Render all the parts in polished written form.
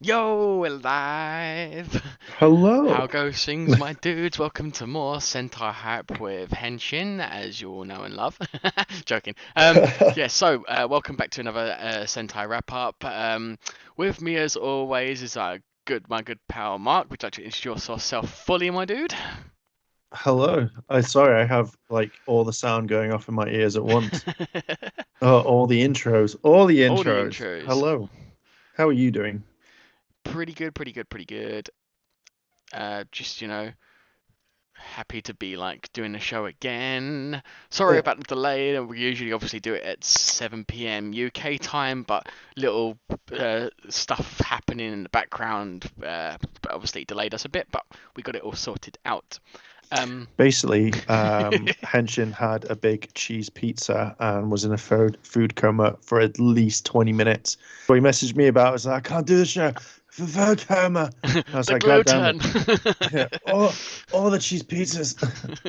Yo, alive! Hello. How goes things, my dudes? Welcome to more Sentai Hype with Henshin, as you all know and love. Joking. Welcome back to another Sentai wrap up. With me, as always, is my good pal Mark. Would you like to introduce yourself fully, my dude? Hello. I sorry, I have like all the sound going off in my ears at once. Oh, all the intros, all the All the intros. intros. Hello. How are you doing? Pretty good, pretty good, pretty good. Just, happy to be like doing the show again. Sorry Oh, about the delay. We usually obviously do it at 7 p.m. UK time, but little stuff happening in the background, but obviously delayed us a bit. But we got it all sorted out. Um, basically, Henshin had a big cheese pizza and was in a food coma for at least 20 minutes. So he messaged me about it. Was like, I can't do this show for food coma. I was the like, God damn gluten. it. Yeah, all the cheese pizzas.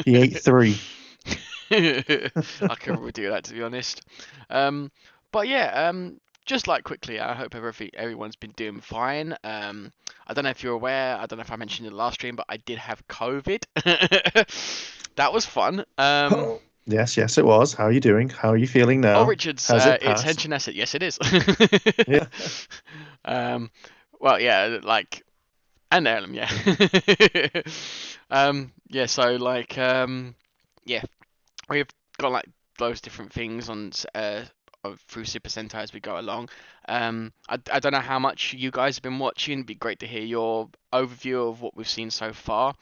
He ate three. I can really do that, to be honest. Um, but yeah, just like quickly, I hope everyone's been doing fine. I don't know if you're aware. I don't know if I mentioned in the last stream, but I did have COVID. That was fun. Oh, yes, yes, it was. How are you doing? How are you feeling Oh, now? Richards, Has it it's passed? Henshin Asset. Yes, it is. Yeah. um, well, yeah, like and Earlham, yeah. Yeah. So yeah, we've got like those different things through Super Sentai as we go along. I don't know how much you guys have been watching. It'd be great to hear your overview of what we've seen so far.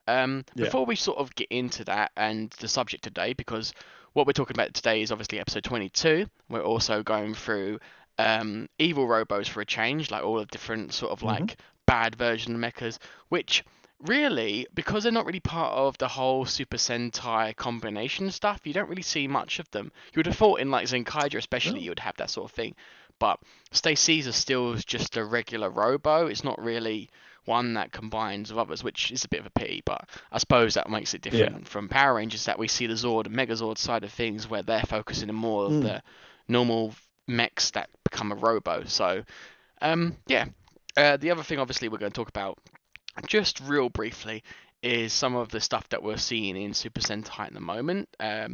Yeah. Before we sort of get into that and the subject today, because what we're talking about today is obviously episode 22. We're also going through evil robos for a change, like all the different sort of Hmm. like bad version of mechas, which really, because they're not really part of the whole Super Sentai combination stuff, you don't really see much of them. You would have thought in like Zenkaiger especially No. you would have that sort of thing. But Stay Caesar still is just a regular robo. It's not really one that combines with others, which is a bit of a pity, but I suppose that makes it Yeah. different from Power Rangers that we see the Zord and Megazord side of things where they're focusing on more of Mm. the normal mechs that become a robo. So, yeah. The other thing, obviously, we're going to talk about just real briefly is some of the stuff that we're seeing in Super Sentai at the moment. Yeah.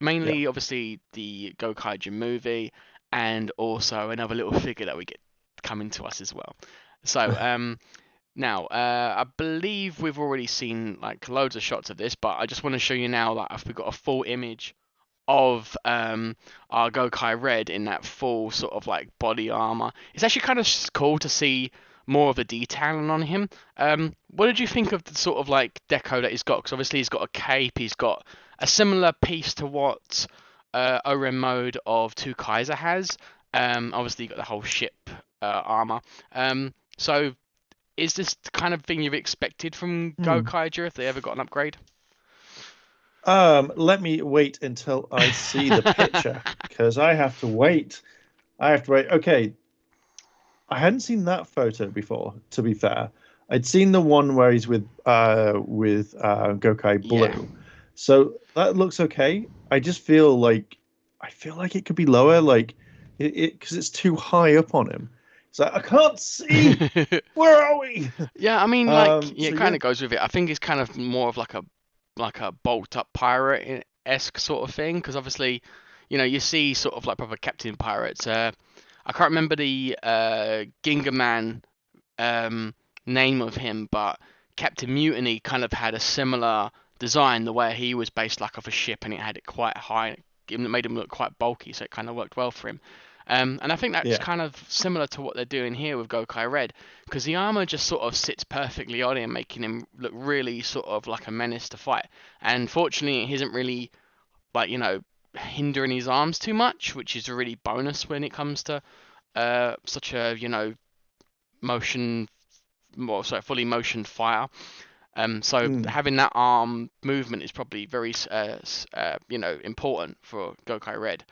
Mainly, obviously, the Gokaiger movie, and also another little figure that we get coming to us as well. So, now, I believe we've already seen like loads of shots of this, but I just want to show you now that we've got a full image of our Gokai Red in that full sort of like body armor. It's actually kind of cool to see more of the detailing on him. What did you think of the sort of like deco that he's got? Because obviously he's got a cape, he's got a similar piece to what OREM mode of Two-Kaiser has. Obviously you got the whole ship armor. So is this the kind of thing you've expected from Hmm. Gokaiger if they ever got an upgrade? Let me wait until I see the picture because I have to wait. I have to wait. Okay, I hadn't seen that photo before, to be fair. I'd seen the one where he's with Gokai Yeah. Blue. So that looks okay. I feel like it could be lower, like it because it's too high up on him. So I can't see. Where are we? Yeah, I mean, like, yeah, So it kind yeah, of goes with it. I think it's kind of more of like a bulked up pirate esque sort of thing, because obviously, you see sort of like proper captain pirates. I can't remember the Ginga Man um, name of him, but Captain Mutiny kind of had a similar design, the way he was based like off a ship, and it had it quite high. It made him look quite bulky, so it kind of worked well for him. And I think that's yeah. kind of similar to what they're doing here with Gokai Red, because the armor just sort of sits perfectly on him, making him look really sort of like a menace to fight. And fortunately, it isn't really like hindering his arms too much, which is a really bonus when it comes to such a motion, more sorry, fully motion fire. So Mm. having that arm movement is probably very important for Gokai Red.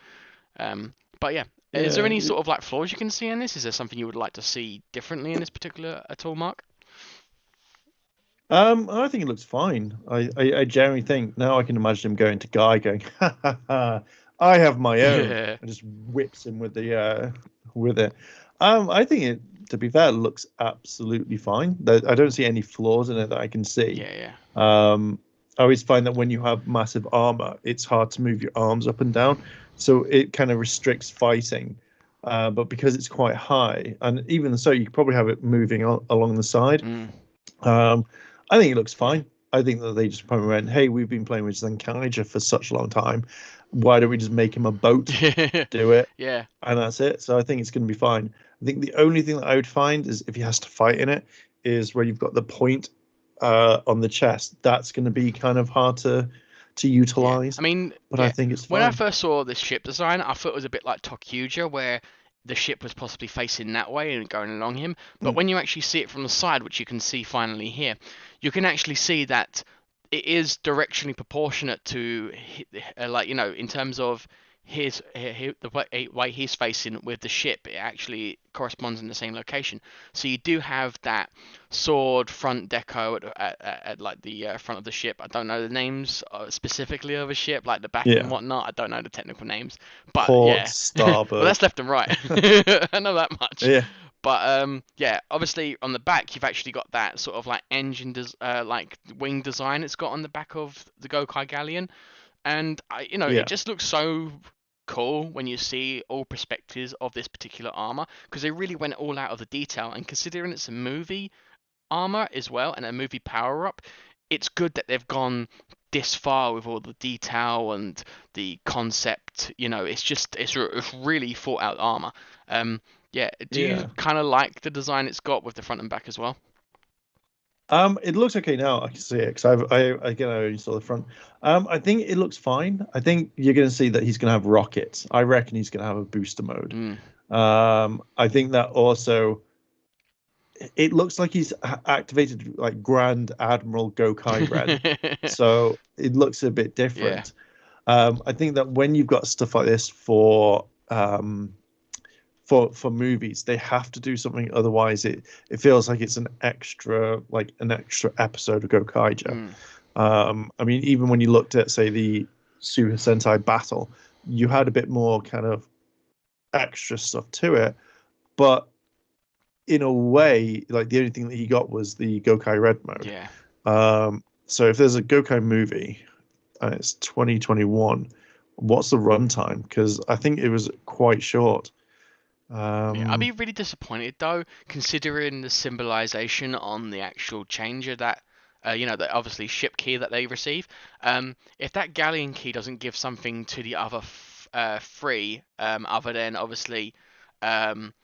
But yeah, is there Yeah. any sort of like flaws you can see in this? Is there something you would like to see differently in this particular at all, Mark? I think it looks fine. I generally think now I can imagine him going to Guy going, ha ha ha, I have my own, Yeah. and just whips him with the with it. I think it, to be fair, looks absolutely fine. I don't see any flaws in it that I can see. Yeah, yeah. I always find that when you have massive armor, it's hard to move your arms up and down, so it kind of restricts fighting. But because it's quite high, and even so, you could probably have it moving along the side. Mm, Um, I think it looks yeah. fine. I think that they just probably went, "Hey, we've been playing with Zenkaiger for such a long time. Why don't we just make him a boat, do it, Yeah. and that's it?" So I think it's going to be fine. I think the only thing that I would find is if he has to fight in it, is where you've got the point on the chest. That's going to be kind of hard to Yeah, utilize, I mean, but I yeah. think it's When I fine. first saw this ship design, I thought it was a bit like Tokuja, where the ship was possibly facing that way and going along him. But Mm. when you actually see it from the side, which you can see finally here, you can actually see that it is directionally proportionate to, like, in terms of the way he's facing with the ship, it actually corresponds in the same location. So you do have that sword front deco at like the front of the ship. I don't know the names specifically of a ship, like the back and Yeah, whatnot. I don't know the technical names, but port, yeah. Well, starboard. that's left and right. I know that much. Yeah, But yeah, obviously on the back you've actually got that sort of like like wing design it's got on the back of the Gokai Galleon, and it yeah, just looks so cool when you see all perspectives of this particular armor because they really went all out of the detail. And considering it's a movie armor as well and a movie power up, it's good that they've gone this far with all the detail and the concept. It's really thought out armor. Um, yeah, do you yeah. kind of like the design it's got with the front and back as well? It looks okay now. I can see it because I only saw the front. I think it looks fine. I think you're going to see that he's going to have rockets. I reckon he's going to have a booster mode. Mm. I think that also it looks like he's activated like Grand Admiral Gokai Red, so it looks a bit Yeah, different. I think that when you've got stuff like this for movies, they have to do something. Otherwise, it feels like it's an extra episode of Gokaiger. mm. I mean, even when you looked at say the Super Sentai battle, you had a bit more kind of extra stuff to it, but in a way, like the only thing that he got was the Gokai Red mode. Yeah. So if there's a Gokai movie and it's 2021, what's the runtime? Because I think it was quite short. Yeah, I'd Um, be really disappointed though, considering the symbolization on the actual changer that, the obviously ship key that they receive. If that galleon key doesn't give something to the other three, other than obviously, um,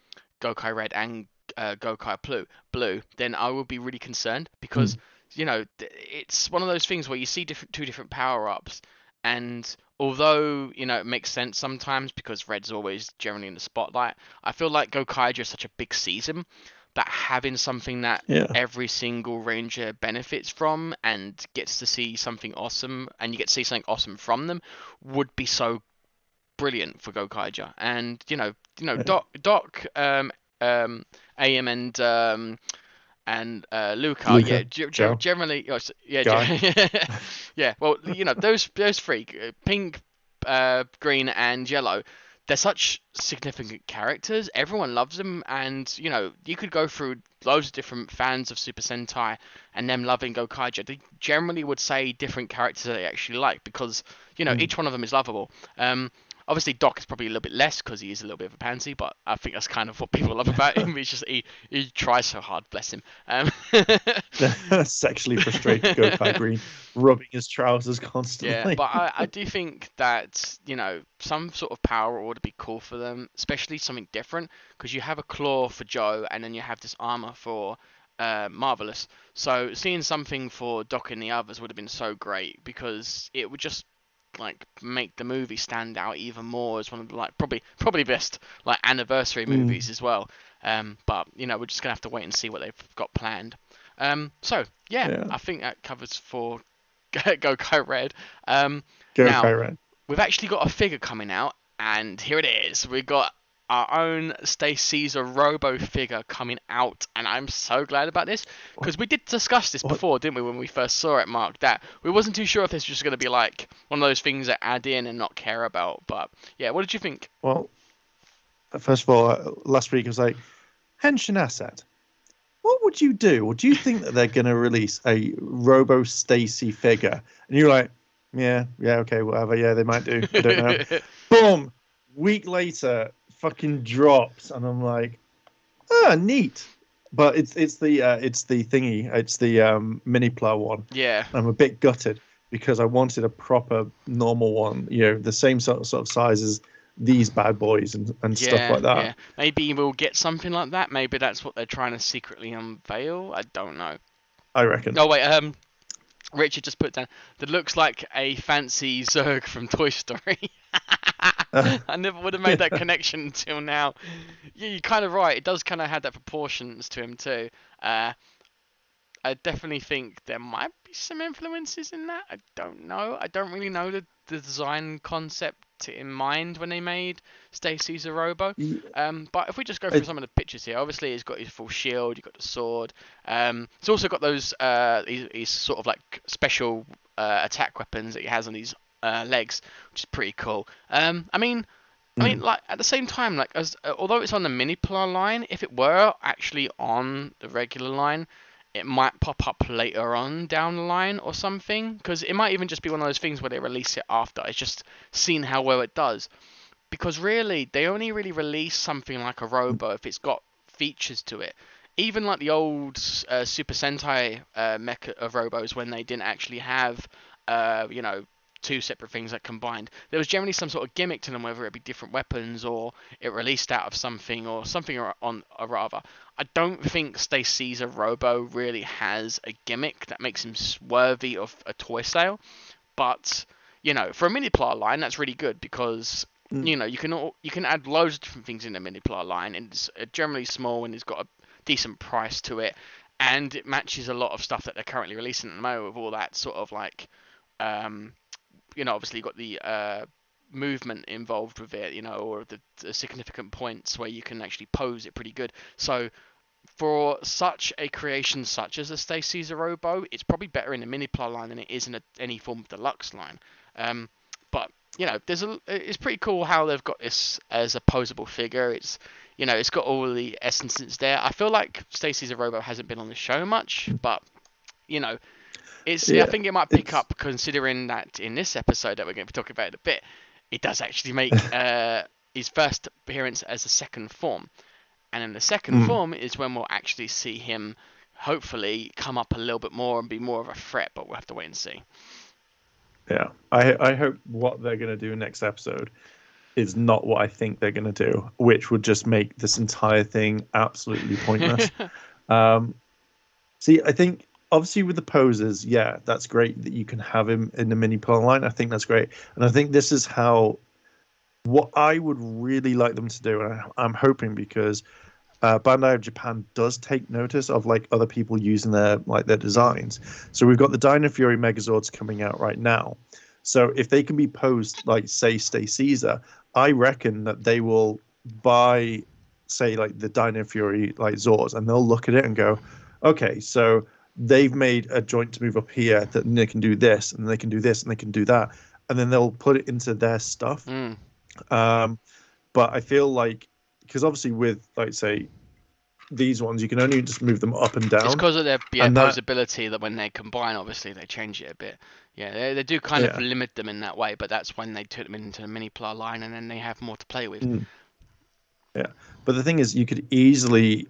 Gokai Red and Gokai Blue, then I will be really concerned because mm, it's one of those things where you see two different power ups, and although it makes sense sometimes because Red's always generally in the spotlight, I feel like Gokaiger is such a big season that having something that yeah, every single ranger benefits from and gets to see something awesome, and you get to see something awesome from them, would be so brilliant for Gokaiger. And yeah. Doc, AM and Luca, yeah, Luca, Joe, generally, yeah, Guy. yeah. Well, those three, pink, green, and yellow, they're such significant characters. Everyone loves them, and you could go through loads of different fans of Super Sentai and them loving Gokaiger. They generally would say different characters that they actually like because Mm, each one of them is lovable. Obviously, Doc is probably a little bit less because he is a little bit of a pansy, but I think that's kind of what people love about him. He's just he tries so hard, bless him. sexually frustrated Gokai Green, rubbing his trousers Yeah, constantly. but I do think that some sort of power would be cool for them, especially something different because you have a claw for Joe and then you have this armor for Marvelous. So seeing something for Doc and the others would have been so great because it would just like make the movie stand out even more as one of the like probably best like anniversary Mm, movies as well. But we're just gonna have to wait and see what they've got planned. So yeah, yeah, I think that covers for Gokai Red. Now Gokai Red. we've actually got a figure coming out, and here it is. We've got our own Stay Caesar Robo figure coming out, and I'm so glad about this What? because we did discuss this What? before, didn't we, when we first saw it, Mark? That we wasn't too sure if this was just going to be like one of those things that add in and not care about. But yeah, what did you think? Well, first of all, last week I was like, Henshin Asset. What would you do? Or do you think that they're going to release a Robo Stacy figure? And you're like, yeah, okay, whatever. Yeah, they might do. I don't know. Boom! Week later, fucking drops, and I'm like, neat. But it's the thingy. It's the mini plow one. Yeah. I'm a bit gutted because I wanted a proper normal one. The same sort of size as these bad boys and stuff Yeah, like that. yeah. Maybe we'll get something like that. Maybe that's what they're trying to secretly unveil. I don't know. I reckon. Oh wait, Richard just put down that looks like a fancy Zurg from Toy Story. I never would have made that connection until now. Yeah, you're kind of right. It does kind of have that proportions to him too. I definitely think there might be some influences in that. I don't know. I don't really know the design concept in mind when they made Stacy's a Robo. But if we just go through some of the pictures here, obviously he's got his full shield, you've got the sword. He's also got those he's sort of like special attack weapons that he has on his legs, which is pretty cool. I mean, like at the same time, like as although it's on the mini plar line, if it were actually on the regular line, it might pop up later on down the line or something. Because it might even just be one of those things where they release it after. It's just seeing how well it does. Because really, they only really release something like a Robo if it's got features to it. Even like the old Super Sentai mecha of Robos when they didn't actually have, two separate things that combined. There was generally some sort of gimmick to them, whether it be different weapons or it released out of something or something on a rather. I don't think Stacy's a Robo really has a gimmick that makes him worthy of a toy sale, but for a mini plar line, that's really good because you can add loads of different things in the mini plar line, and it's generally small and it's got a decent price to it, and it matches a lot of stuff that they're currently releasing at the moment with all that sort of like obviously you've got the movement involved with it, or the significant points where you can actually pose it pretty good. So for such a creation such as a Stacy's a Robo, it's probably better in the mini plar line than it is in any form of deluxe line. But it's pretty cool how they've got this as a posable figure. It's got all the essences there. I feel like Stacy's a Robo hasn't been on the show much, but I think it might pick up considering that in this episode that we're going to be talking about in a bit, it does actually make his first appearance as a second form. And in the second form is when we'll actually see him hopefully come up a little bit more and be more of a threat, but we'll have to wait and see. Yeah, I hope what they're going to do next episode is not what I think they're going to do, which would just make this entire thing absolutely pointless. See, I think obviously with the poses, yeah, that's great that you can have him in the mini plar line. I think that's great. And I think this is what I would really like them to do. And I'm hoping because Bandai of Japan does take notice of like other people using their designs. So we've got the Dino Fury Megazords coming out right now. So if they can be posed like say Stay Caesar, I reckon that they will buy say like the Dino Fury like Zords and they'll look at it and go, okay, so they've made a joint to move up here that they can do this and they can do this and they can do that, and then they'll put it into their stuff. But I feel like because obviously with like say these ones you can only just move them up and down. It's because of their posability that when they combine, obviously they change it a bit. Yeah, they do kind of limit them in that way, but that's when they took them into the mini plar line and then they have more to play with. Yeah, but the thing is, you can easily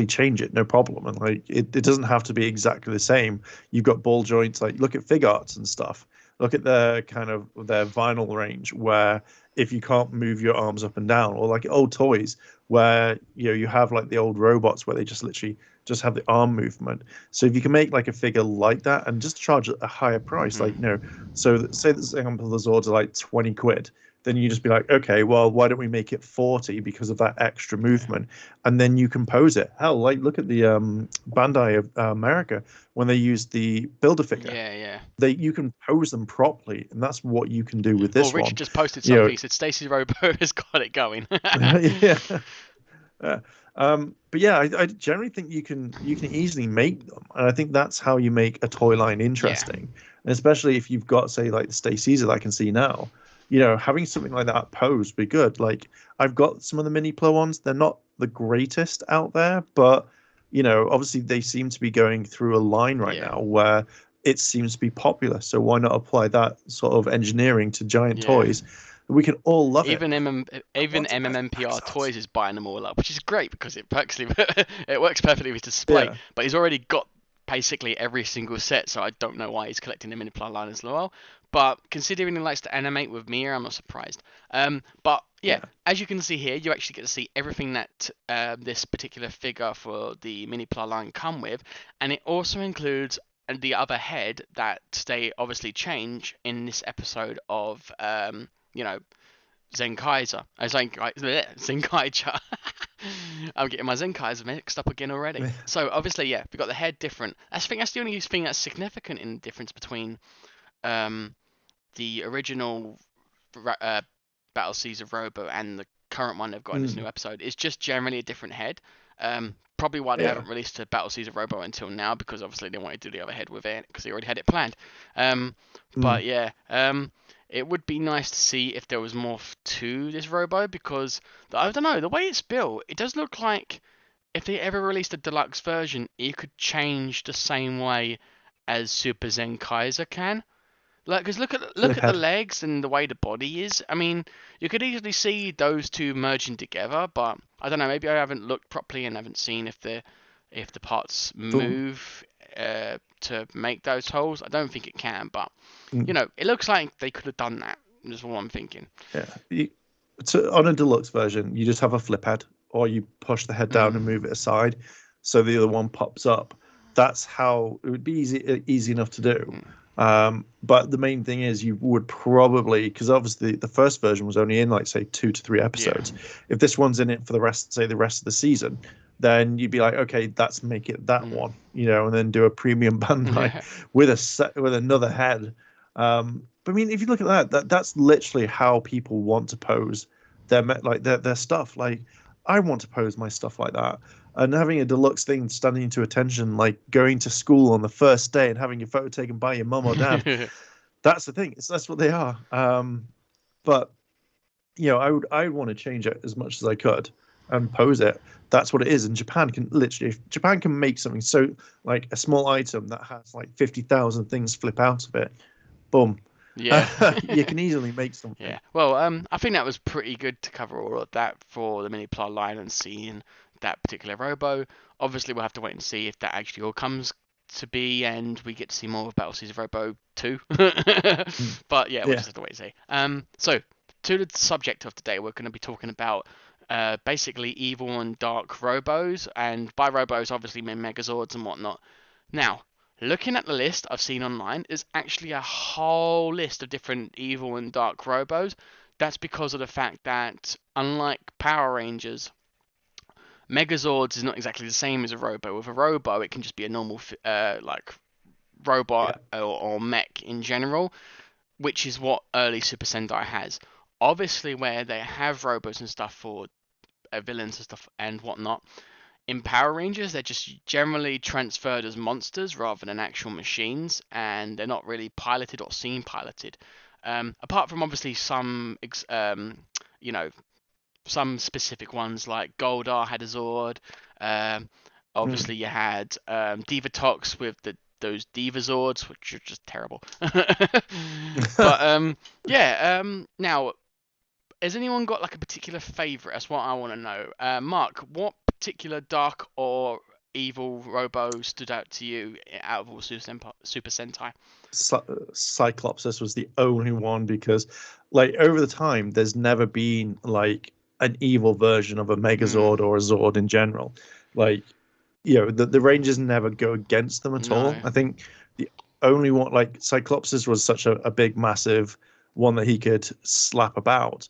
change it, no problem, and like it doesn't have to be exactly the same. You've got ball joints, like look at Fig Arts and stuff. Look at their vinyl range, where if you can't move your arms up and down, or like old toys where you have like the old robots where they just literally just have the arm movement. So if you can make like a figure like that and just charge a higher price, like so say the example the Zords are like 20 quid. Then you just be like, okay, well, why don't we make it 40 because of that extra movement? And then you compose it. Hell, like look at the Bandai of America when they used the Build-A-Figure. Yeah. You can pose them properly, and that's what you can do with this one. Richard just posted something. He said Stacy's Robo has got it going. Yeah. But yeah, I generally think you can easily make them, and I think that's how you make a toy line interesting. And especially if you've got say like the Stay Caesar that I can see now. having something like that posed be good. Like I've got some of the mini Plo ones. They're not the greatest out there, but obviously they seem to be going through a line right Yeah, now where it seems to be popular. So why not apply that sort of engineering to giant yeah. toys? We can all love it. Even I want to play MMMPR megazords. Toys is buying them all up, which is great because it actually it works perfectly with display. Yeah, But he's already got basically every single set, so I don't know why he's collecting them in the line as well. But considering he likes to animate with Mia, I'm not surprised. But yeah, yeah. as you can see here, you actually get to see everything that this particular figure for the mini ply line come with, and it also includes the other head that they obviously change in this episode of you know, Zenkaiser. Zenkaiger. I'm getting my Zenkaiser mixed up again already. So obviously, yeah, we've got the head different. I think that's the only thing that's significant in the difference between um, the original Battle Caesar Robo and the current one they've got in this new Mm, episode is just generally a different head. Probably why they yeah. haven't released a Battle Caesar Robo until now, because obviously they wanted to do the other head with it because they already had it planned. Um, Mm, but yeah, it would be nice to see if there was more to this Robo, because I don't know, the way it's built, it does look like if they ever released a deluxe version, it could change the same way as Super Zen Kaiser can. Like, because the look at the head. legs and the way the body is. I mean, you could easily see those two merging together, but I don't know. Maybe I haven't looked properly and haven't seen if the parts The, move to make those holes. I don't think it can, but mm, it looks like they could have done that. Is what I'm thinking. yeah. On a deluxe version, you just have a flip head, or you push the head down and move Mm, it aside, so the other one pops up. That's how it would be easy enough to do. mm, But the main thing is you would probably, because obviously the first version was only in like say 2 to 3 yeah. episodes. If this one's in it for the rest of the season, then you'd be like, okay, let's make it that Mm. one, and then do a premium Bandai with with another head. But I mean, if you look at that's literally how people want to pose their stuff. Like, I want to pose my stuff like that, and having a deluxe thing standing to attention, like going to school on the first day and having your photo taken by your mum or dad. That's the thing. That's what they are. But I want to change it as much as I could and pose it. That's what it is. And Japan can literally, if Japan can make something so like a small item that has like 50,000 things flip out of it. Boom. Yeah. You can easily make something. Yeah. Well, I think that was pretty good to cover all of that for the mini plot line and seeing that particular Robo. Obviously, we'll have to wait and see if that actually all comes to be, and we get to see more of Battle Season Robo 2. Mm. But yeah, we'll Yeah. just have to wait and see. So to the subject of today, we're going to be talking about basically evil and dark Robos, and by Robos, obviously, mean Megazords and whatnot. Now, looking at the list I've seen online, there's actually a whole list of different evil and dark robos. That's because of the fact that, unlike Power Rangers, Megazords is not exactly the same as a robo. With a robo, it can just be a normal like Yeah. robot or mech in general, which is what early Super Sentai has. Obviously, where they have robos and stuff for villains and stuff and whatnot, in Power Rangers, they're just generally transferred as monsters rather than actual machines, and they're not really piloted or seen piloted. Apart from obviously some, you know, some specific ones like Goldar had a Zord. Um, Mm. Obviously, you had Divatox with those Diva Zords, which are just terrible. But yeah. Now, has anyone got like a particular favorite? That's what I want to know. Mark, what particular dark or evil Robo stood out to you out of all Super Sentai? Cyclopsis was the only one because, like, over the time, there's never been like an evil version of a Hmm. Megazord or a Zord in general. Like, the Rangers never go against them at all. No. I think the only one, like, Cyclopsis was such a big, massive one that he could slap about.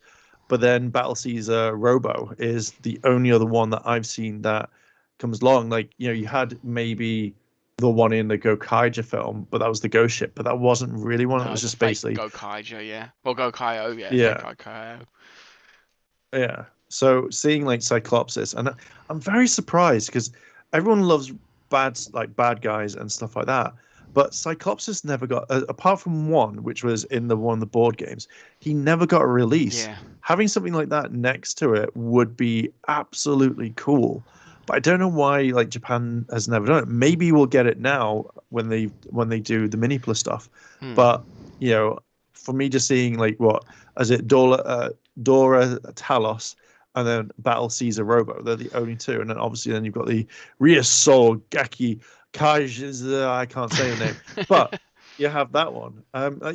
But then Battle Caesar Robo is the only other one that I've seen that comes along. Like, you had maybe the one in the Gokaiger film, but that was the ghost ship. But that wasn't really one. It No, was the just fake basically, Gokaiger, yeah. Well, Gokai-Oh, yeah, fake yeah, Gokai-Oh. yeah. So seeing like Cyclopsis, and I'm very surprised because everyone loves bad guys and stuff like that. But Cyclops has never got, apart from one, which was in the one of the board games, he never got a release. Yeah. Having something like that next to it would be absolutely cool. But I don't know why like Japan has never done it. Maybe we'll get it now when they do the mini plus stuff. Hmm. But you know, for me just seeing like what is it Dora Talos and then Battle Caesar Robo, they're the only two, and then obviously then you've got the Ryusou Gaki Kaj, I can't say the name, but you have that one.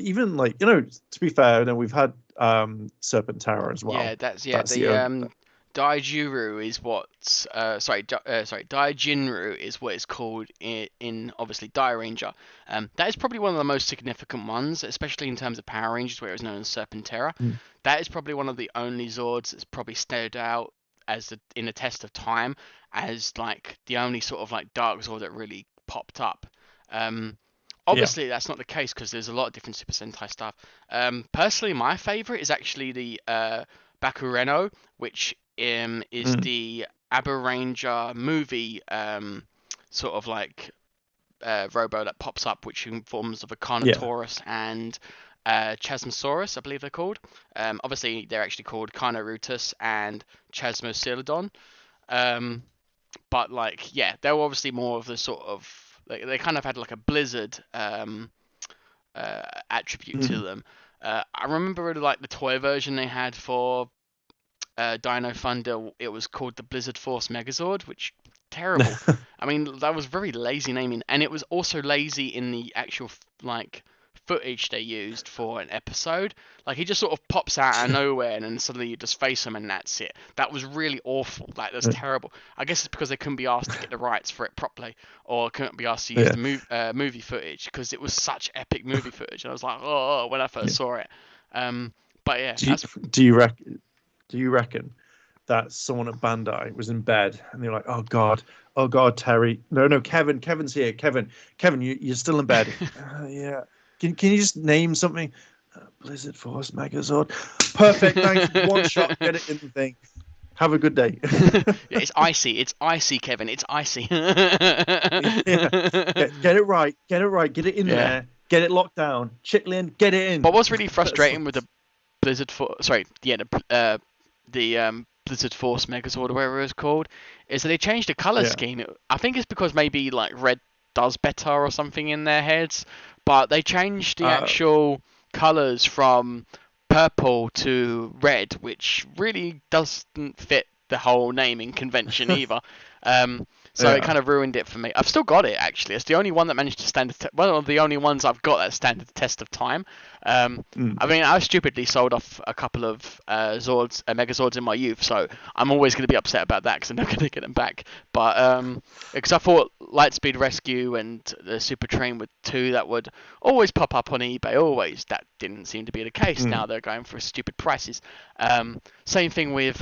Even like to be fair, we've had Serpent Tower as well. Yeah, that's That's the the only. Daijuru is what's sorry Daijinru is what it's called in obviously Dairanger. That is probably one of the most significant ones, especially in terms of Power Rangers, where it was known as Serpentera. Mm, That is probably one of the only Zords that's probably stood out in the test of time as like the only sort of like Dark Zord that really popped up. Um, yeah. Obviously that's not the case because there's a lot of different Super Sentai stuff. Personally, my favorite is actually the Bakureno, which is Mm, the Aber Ranger movie sort of like Robo that pops up, which in forms of a yeah. Carnotaurus and Chasmosaurus, I believe they're called. Obviously, they're actually called Carnorutus and Chasmosilodon. Um, but like, yeah, they're obviously more of the sort of they kind of had like a Blizzard attribute to Mm. them. I remember really like the toy version they had for Dino Thunder. It was called the Blizzard Force Megazord, which terrible. I mean, that was very lazy naming, and it was also lazy in the actual like footage they used for an episode. Like he just sort of pops out of nowhere, and then suddenly you just face him, and that's it. That was really awful. Like that's terrible. I guess it's because they couldn't be asked to get the rights for it properly, or couldn't be asked to use Yeah. the movie footage because it was such epic movie footage. And I was like, oh, when I first Yeah. saw it. But yeah, Do you, that's do you reckon that someone at Bandai was in bed and they're like, oh God, Terry, no, Kevin's here, Kevin, you're still in bed. Yeah, can you just name something? Blizzard Force Megazord, perfect, thanks. One shot, get it in the thing. Have a good day. yeah, it's icy. It's icy, Kevin. It's icy. Yeah, get it right, get it in Yeah. there, get it locked down. Chitlin, get it in. But what's really That's frustrating with the Blizzard Force, sorry, yeah, the Blizzard Force Megazord or whatever it's called, is that they changed the color yeah. scheme. I think it's because maybe like red does better or something in their heads, but they changed the Uh, actual colors from purple to red, which really doesn't fit the whole naming convention either. So it yeah. kind of ruined it for me. I've still got it actually. It's the only one that managed to stand one of the only ones I've got that stand the test of time. Mm, I mean, I stupidly sold off a couple of Megazords in my youth, so I'm always going to be upset about that because I'm not going to get them back. But because I thought Lightspeed Rescue and the Super Train were two that would always pop up on eBay, always. That didn't seem to be the case. mm, Now they're going for stupid prices. Same thing with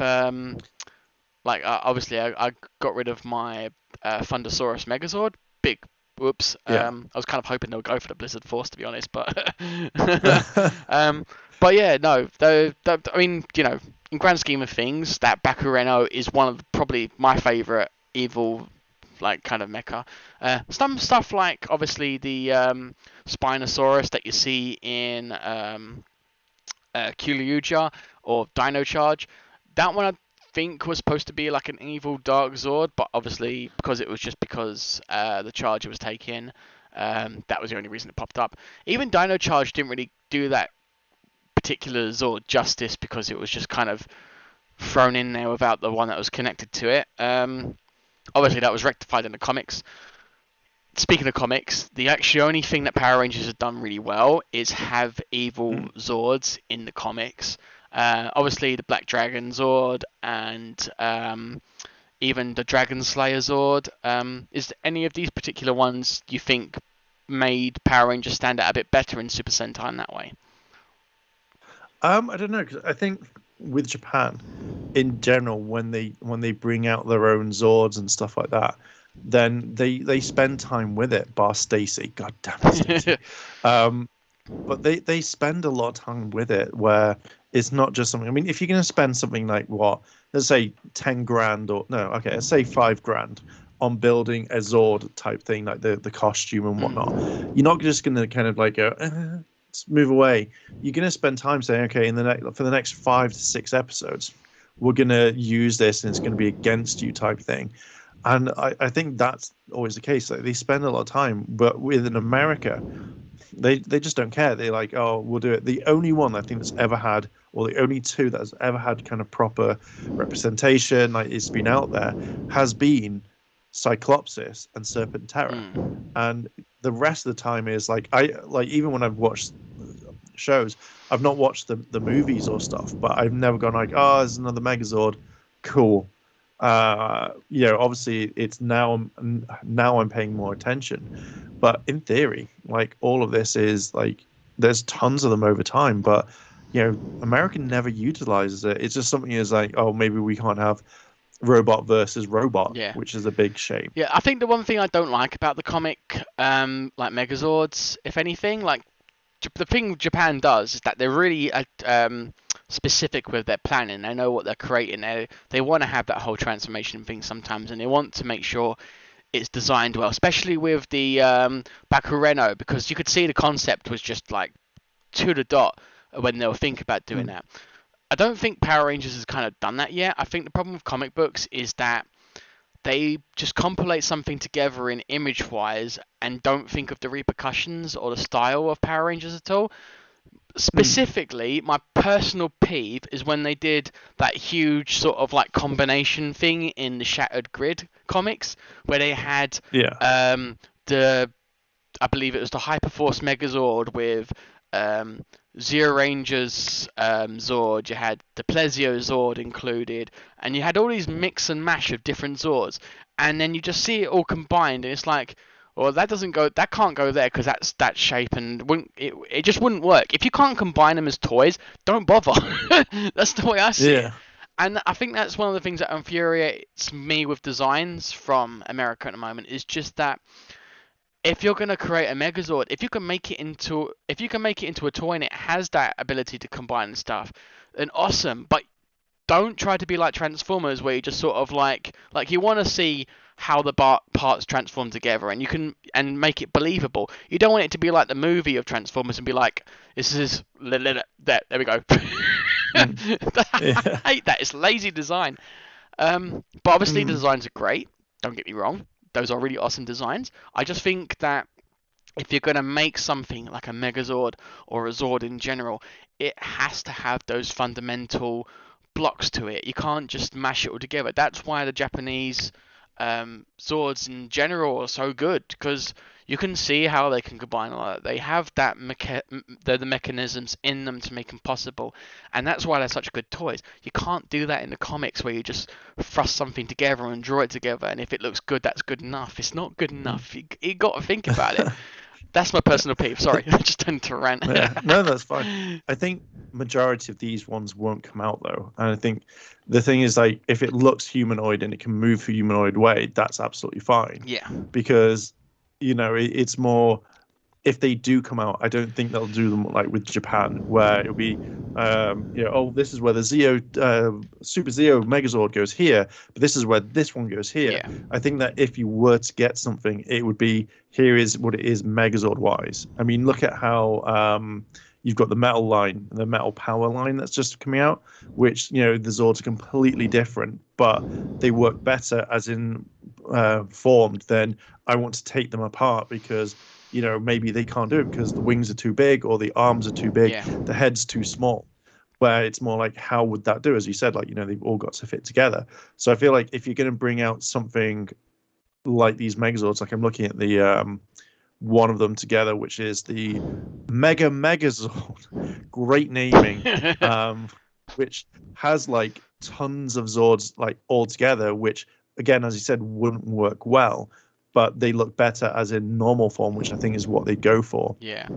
obviously I got rid of my Fundasaurus Megazord. Big whoops. yeah. I was kind of hoping they'll go for the Blizzard Force, to be honest, but um, but yeah, no. I mean, in grand scheme of things, that Bakureno is one of probably my favorite evil like kind of mecha. Some stuff like obviously the Spinosaurus that you see in Kyuuja or Dino Charge. That one I think was supposed to be like an evil Dark Zord, but obviously because it was just because the Charger was taken, that was the only reason it popped up. Even Dino Charge didn't really do that particular Zord justice because it was just kind of thrown in there without the one that was connected to it. Obviously that was rectified in the comics. Speaking of comics, the actually only thing that Power Rangers has done really well is have evil Mm. Zords in the comics. Obviously, the Black Dragon Zord and even the Dragon Slayer Zord. Is any of these particular ones you think made Power Rangers stand out a bit better in Super Sentai in that way? I don't know because I think with Japan, in general, when they bring out their own Zords and stuff like that, then they spend time with it. Bar Stacy, God damn it, Stacy. Um, but they spend a lot of time with it where it's not just something. I mean, if you're going to spend something like what, let's say 10 grand or no, okay, let's say 5 grand on building a Zord type thing, like the costume and whatnot. Mm. You're not just going to kind of like go, let's move away. You're going to spend time saying, okay, for the next 5 to 6 episodes, we're going to use this and it's going to be against you type thing. And I think that's always the case. Like, they spend a lot of time, but within America, they just don't care. They're like, oh, we'll do it. The only one I think that's ever had, or the only two that's ever had kind of proper representation, like it's been out there, has been Cyclopsis and Serpent Terror. Mm. And the rest of the time is like, even when I've watched shows, I've not watched the movies or stuff, but I've never gone like, oh, there's another Megazord, cool. Obviously it's now I'm paying more attention, but in theory, like all of this is like there's tons of them over time, but America never utilizes it. It's just something is like, oh, maybe we can't have robot versus robot, Yeah. which is a big shame. Yeah, I think the one thing I don't like about the comic, like Megazords, if anything, like the thing Japan does is that they're really specific with their planning. They know what they're creating. They want to have that whole transformation thing sometimes, and they want to make sure it's designed well, especially with the Bakureno, because you could see the concept was just like to the dot when they were thinking about doing that. I don't think Power Rangers has kind of done that yet. I think the problem with comic books is that they just compilate something together in image wise and don't think of the repercussions or the style of Power Rangers at all. Specifically, my personal peeve is when they did that huge sort of like combination thing in the Shattered Grid comics, where they had Yeah. the I believe it was the Hyperforce Megazord with Zero Ranger's Zord. You had the Plesio Zord included, and you had all these mix and mash of different Zords, and then you just see it all combined, and it's like, well, that can't go there because that's that shape, and it just wouldn't work. If you can't combine them as toys, don't bother. That's the way I see it. Yeah. And I think that's one of the things that infuriates me with designs from America at the moment, is just that if you're gonna create a Megazord, if you can make it into a toy and it has that ability to combine stuff, then awesome. But don't try to be like Transformers, where you just sort of like you want to see how the parts transform together, and you can and make it believable. You don't want it to be like the movie of Transformers and be like, this is there we go. I Yeah. hate that. It's lazy design. But obviously the designs are great. Don't get me wrong; those are really awesome designs. I just think that if you're going to make something like a Megazord or a Zord in general, it has to have those fundamental blocks to it. You can't just mash it all together. That's why the Japanese Zords in general are so good, because you can see how they can combine a lot. They have the mechanisms in them to make them possible, and that's why they're such good toys. You can't do that in the comics, where you just thrust something together and draw it together, and if it looks good, that's good enough. It's not good enough. You got to think about it. That's my personal peeve. Sorry, I just tend to rant. Yeah, no, that's fine. I think majority of these ones won't come out though, and I think the thing is, like, if it looks humanoid and it can move a humanoid way, that's absolutely fine. Yeah. Because it's more, if they do come out, I don't think they'll do them like with Japan, where it'll be, oh, this is where the Super Zeo Megazord goes here, but this is where this one goes here. Yeah. I think that if you were to get something, it would be, here is what it is Megazord wise. I mean, look at how you've got the metal line, the metal power line that's just coming out, which, the Zords are completely different, but they work better as in formed. Then I want to take them apart because maybe they can't do it because the wings are too big or the arms are too big, Yeah. the head's too small. Where it's more like, how would that do? As you said, like, they've all got to fit together. So I feel like if you're going to bring out something like these Megazords, like I'm looking at the one of them together, which is the Megazord, great naming, which has like tons of Zords like all together, which again, as you said, wouldn't work well, but they look better as in normal form, which I think is what they go for. Yeah.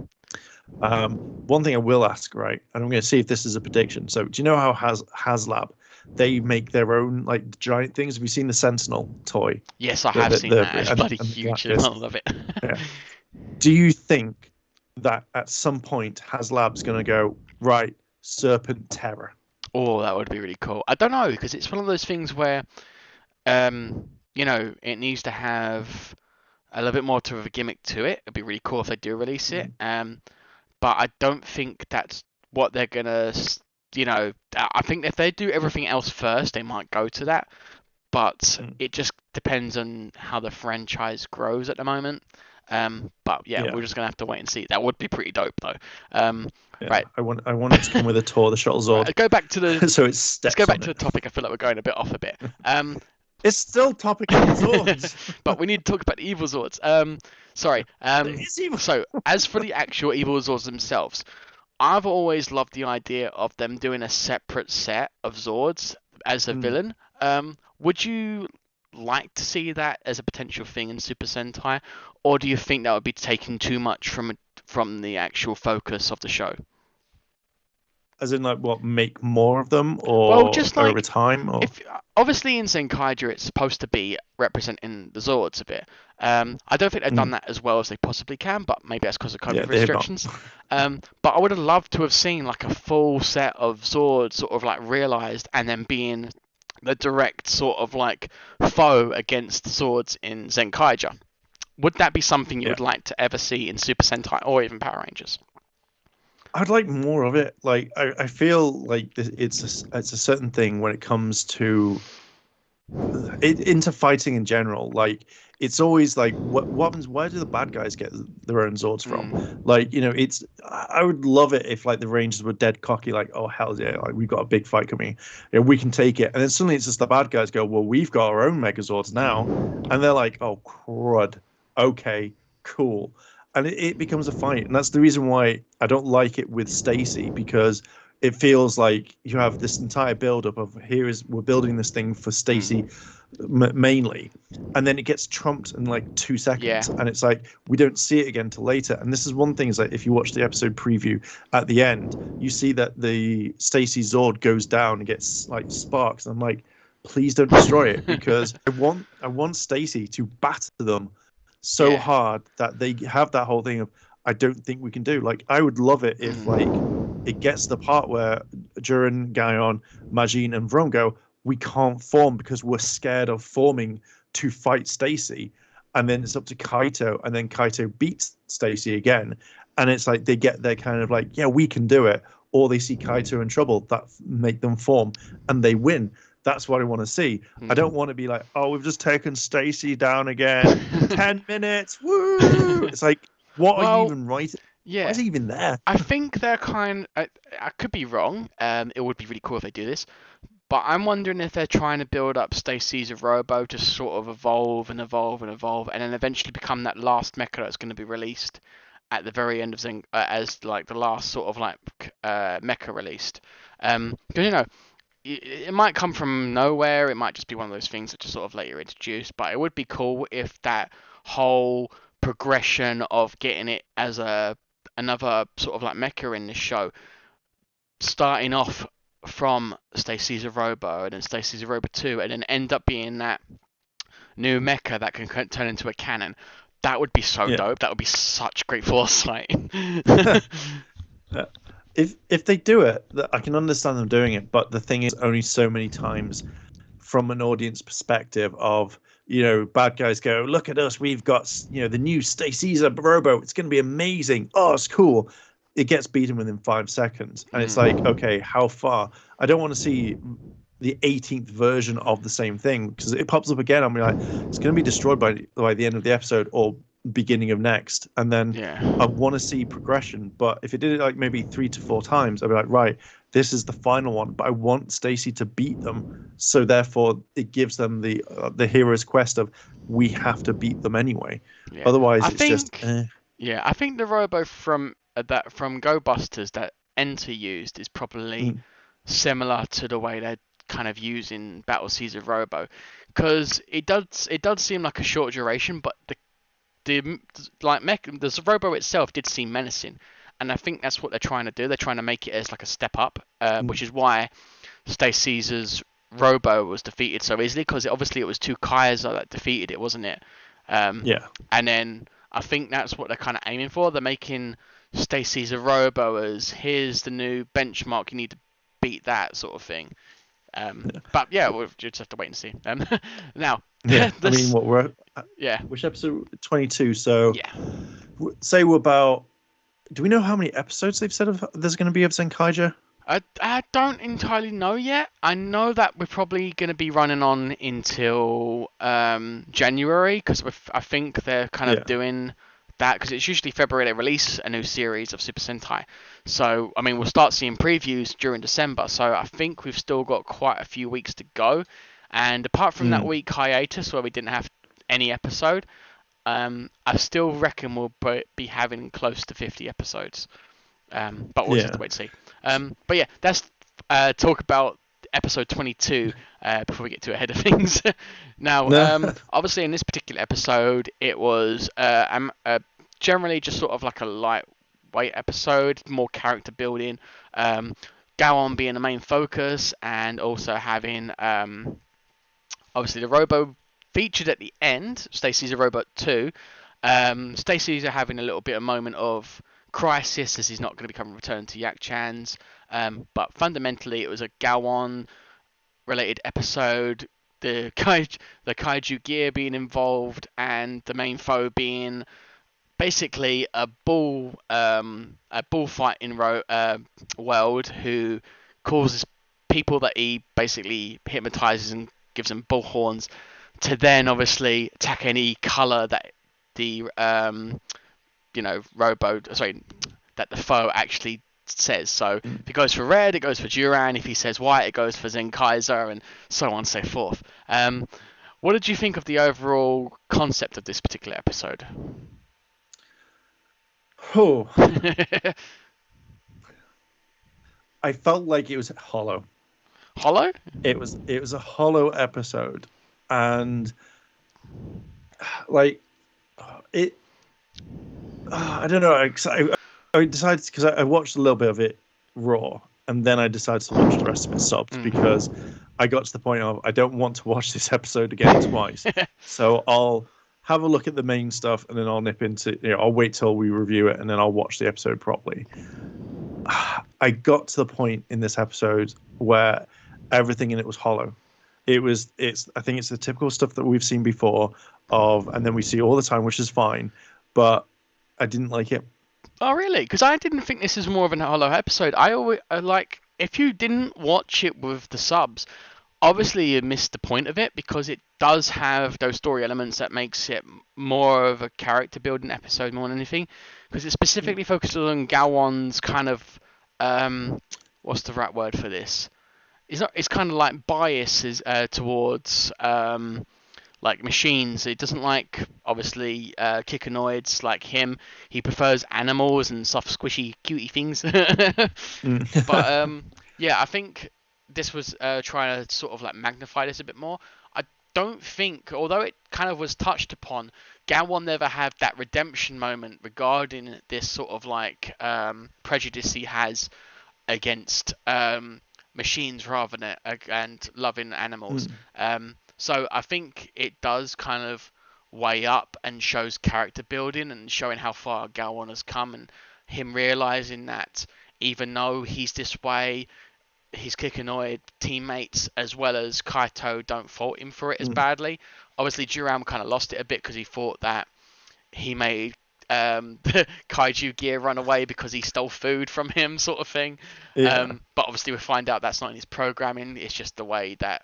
One thing I will ask, right, and I'm going to see if this is a prediction. So, do you know how HasLab, they make their own like giant things? Have you seen the Sentinel toy? Yes, I have seen that. It's bloody and huge. I love it. Yeah. Do you think that at some point HasLab's going to go, right, Serpent Terror? Oh, that would be really cool. I don't know, because it's one of those things where, it needs to have a little bit more of a gimmick to it. It'd be really cool if they do release it. Mm, But I don't think that's what they're gonna. I think if they do everything else first, they might go to that. But mm. it just depends on how the franchise grows at the moment. But yeah, Yeah, we're just gonna have to wait and see. That would be pretty dope though. Um, yeah. right, I want it to come with a tour of the shuttle Zord, right. Go back to the. so it Let's go steps back on to the it. topic. I feel like we're going a bit off a bit. It's still Topic Evil Zords. But we need to talk about the evil Zords. Sorry. There is evil. So as for the actual evil Zords themselves, I've always loved the idea of them doing a separate set of Zords as a Mm. villain. Would you like to see that as a potential thing in Super Sentai, or do you think that would be taking too much from the actual focus of the show? As in, like, what, make more of them Well, or just over like time, or if obviously in Zenkaiger it's supposed to be representing the Zords a bit. I don't think they've done Mm. that as well as they possibly can, but maybe that's because of Yeah, COVID they have not. restrictions. But I would have loved to have seen like a full set of Zords sort of like realized and then being the direct sort of like foe against the Zords in Zenkaiger. Would that be something you Yeah, would like to ever see in Super Sentai or even Power Rangers? I'd like more of it. Like, I feel like it's a certain thing when it comes to into fighting in general. Like, it's always like, what happens? Where do the bad guys get their own Zords from? Mm, Like, it's I would love it if like the Rangers were dead cocky, like, oh hell yeah, like we've got a big fight coming, we can take it. And then suddenly it's just the bad guys go, well, we've got our own Megazords now, and they're like, oh crud, okay, cool. And it becomes a fight, and that's the reason why I don't like it with Stacy, because it feels like you have this entire build up of we're building this thing for Stacy mm, mainly, and then it gets trumped in like two yeah, seconds, and it's like we don't see it again till later. And this is one thing, is like, if you watch the episode preview at the end, you see that the Stacy Zord goes down and gets like sparks, and I'm like, please don't destroy it, because I want Stacy to batter them so yeah. hard that they have that whole thing of, I don't think we can do. Like, I would love it if like Mm. it gets to the part where Jiren, Guyon, Majin, and Vrom go, we can't form because we're scared of forming to fight Stacy. And then it's up to Kaito, and then Kaito beats Stacy again. And it's like they get their kind of like, yeah, we can do it. Or they see Kaito in trouble, that make them form, and they win. That's what I want to see. I don't want to be like, oh, we've just taken Stacy down again. 10 minutes, woo! It's like, what are you Well, even writing? Why is yeah. he even there? I think they're I could be wrong. It would be really cool if they do this. But I'm wondering if they're trying to build up Stacy's Robo to sort of evolve and evolve and evolve, and then eventually become that last mecha that's going to be released at the very end of Zen, as like the last sort of like mecha released. Because it might come from nowhere. It might just be one of those things that just sort of later introduced. But it would be cool if that whole progression of getting it as another sort of like mecha in this show, starting off from Stacy's Robo and then Stacy's Robo 2, and then end up being that new mecha that can turn into a cannon. That would be so Yeah. dope. That would be such great foresight. If they do it, I can understand them doing it, but the thing is, only so many times from an audience perspective of, bad guys go, look at us, we've got, the new Stacy's a Robo, it's going to be amazing, oh, it's cool. It gets beaten within 5 seconds, and it's like, Mm. okay, how far? I don't want to see the 18th version of the same thing, because it pops up again. I'm like, it's going to be destroyed by the end of the episode or beginning of next, and then Yeah. I want to see progression. But if it did it like maybe 3 to 4 times, I'd be like, right, this is the final one. But I want Stacy to beat them, so therefore it gives them the hero's quest of, we have to beat them anyway. Yeah. Otherwise, I it's just think Yeah, I think the Robo from Go Busters that Enter used is probably mm, similar to the way they're kind of using Battle Caesar Robo, because it does seem like a short duration, but the like mech the Robo itself did seem menacing, and I think that's what they're trying to do. They're trying to make it as like a step up, mm, which is why Stay Caesar's Robo was defeated so easily, because obviously it was two Kaiser that defeated it, wasn't it? Um, yeah, and then I think that's what they're kind of aiming for. They're making Stay Caesar Robo as, here's the new benchmark, you need to beat that sort of thing. But yeah, we'll just have to wait and see. Now, Yeah, I mean, this, what we're yeah, which episode 22? So yeah. say we're about. Do we know how many episodes they've said there's going to be of Zenkaiger? I don't entirely know yet. I know that we're probably going to be running on until January because I think they're kind of Yeah. doing that because it's usually February they release a new series of Super Sentai. So I mean we'll start seeing previews during December. So I think we've still got quite a few weeks to go. And apart from that Mm, week hiatus where we didn't have any episode, I still reckon we'll be having close to 50 episodes. But we'll just have to yeah. wait and see. But yeah, that's talk about episode 22 before we get too ahead of things. Now, No. obviously in this particular episode, it was generally just sort of like a lightweight episode, more character building. Gowon being the main focus, and also having obviously the Robo featured at the end. Stacy's a robot too. Stacy's having a little bit of moment of crisis as he's not going to become returned to Yak Chan's. But fundamentally, it was a Gowon related episode. The kaiju gear being involved, and the main foe being basically a bullfighting world who causes people that he basically hypnotizes and gives them bull horns to then obviously attack any color that the that the foe actually says. So if it goes for red, it goes for Duran. If he says white, it goes for Zenkaiser, and so on and so forth. What did you think of the overall concept of this particular episode? Oh, I felt like it was hollow. Hollow? It was a hollow episode, and like it. I don't know. I decided because I watched a little bit of it raw, and then I decided to watch the rest of it subbed because Mm. I got to the point of I don't want to watch this episode again twice. So I'll have a look at the main stuff, and then I'll nip into. I'll wait till we review it, and then I'll watch the episode properly. I got to the point in this episode where everything in it was hollow. I think it's the typical stuff that we've seen before and then we see all the time, which is fine, but I didn't like it. Oh, really? Because I didn't think this is more of an hollow episode. I like if you didn't watch it with the subs, obviously you missed the point of it because it does have those story elements that makes it more of a character building episode more than anything. Because it specifically focuses on Gowon's kind of what's the right word for this? It's not. It's kind of like biases towards like machines. It doesn't like obviously kikonoids like him. He prefers animals and soft, squishy, cutie things. Mm. But yeah, I think this was trying to sort of like magnify this a bit more. I don't think, although it kind of was touched upon, Gowon never had that redemption moment regarding this sort of like prejudice he has against machines rather than and loving animals. Mm. So I think it does kind of weigh up and shows character building and showing how far Gowon has come and him realizing that even though he's this way, his Kikinoid teammates as well as Kaito don't fault him for it as Mm. badly. Obviously, Duram kind of lost it a bit because he thought that he made kaiju gear run away because he stole food from him, sort of thing. Yeah. But obviously, we find out that's not in his programming. It's just the way that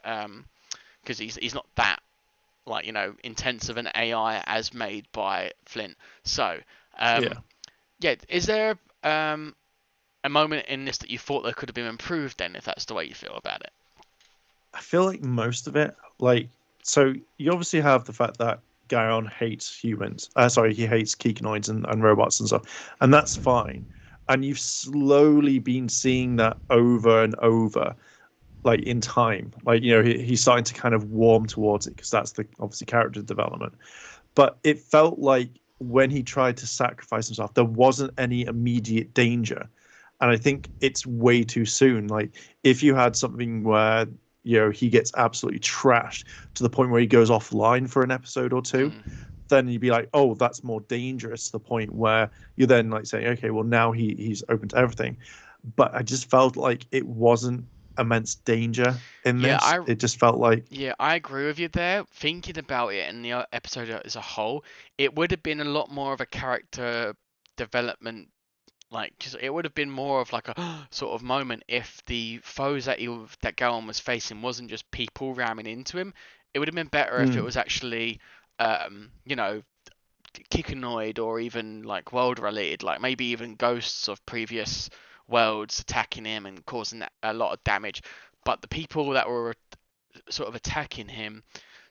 because he's not that like intense of an AI as made by Flint. So Yeah. yeah, is there a moment in this that you thought that could have been improved? Then, if that's the way you feel about it. I feel like most of it, like, so you obviously have the fact that Guyon hates humans. Sorry, he hates Kikonoids and robots and stuff, and that's fine. And you've slowly been seeing that over and over, like in time. Like he's starting to kind of warm towards it because that's the obviously character development. But it felt like when he tried to sacrifice himself, there wasn't any immediate danger. And I think it's way too soon. Like if you had something where he gets absolutely trashed to the point where he goes offline for an episode or two, Mm. then you'd be like, oh, that's more dangerous to the point where you're then like saying, okay, well now he's open to everything. But I just felt like it wasn't immense danger in Yeah, this. It just felt like, I agree with you there. Thinking about it in the episode as a whole, it would have been a lot more of a character development. Like, just, it would have been more of like a sort of moment if the foes that Gowan was facing wasn't just people ramming into him. It would have been better if it mm, was actually, you know, Kikanoid or even like world related, like maybe even ghosts of previous worlds attacking him and causing a lot of damage. But the people that were sort of attacking him,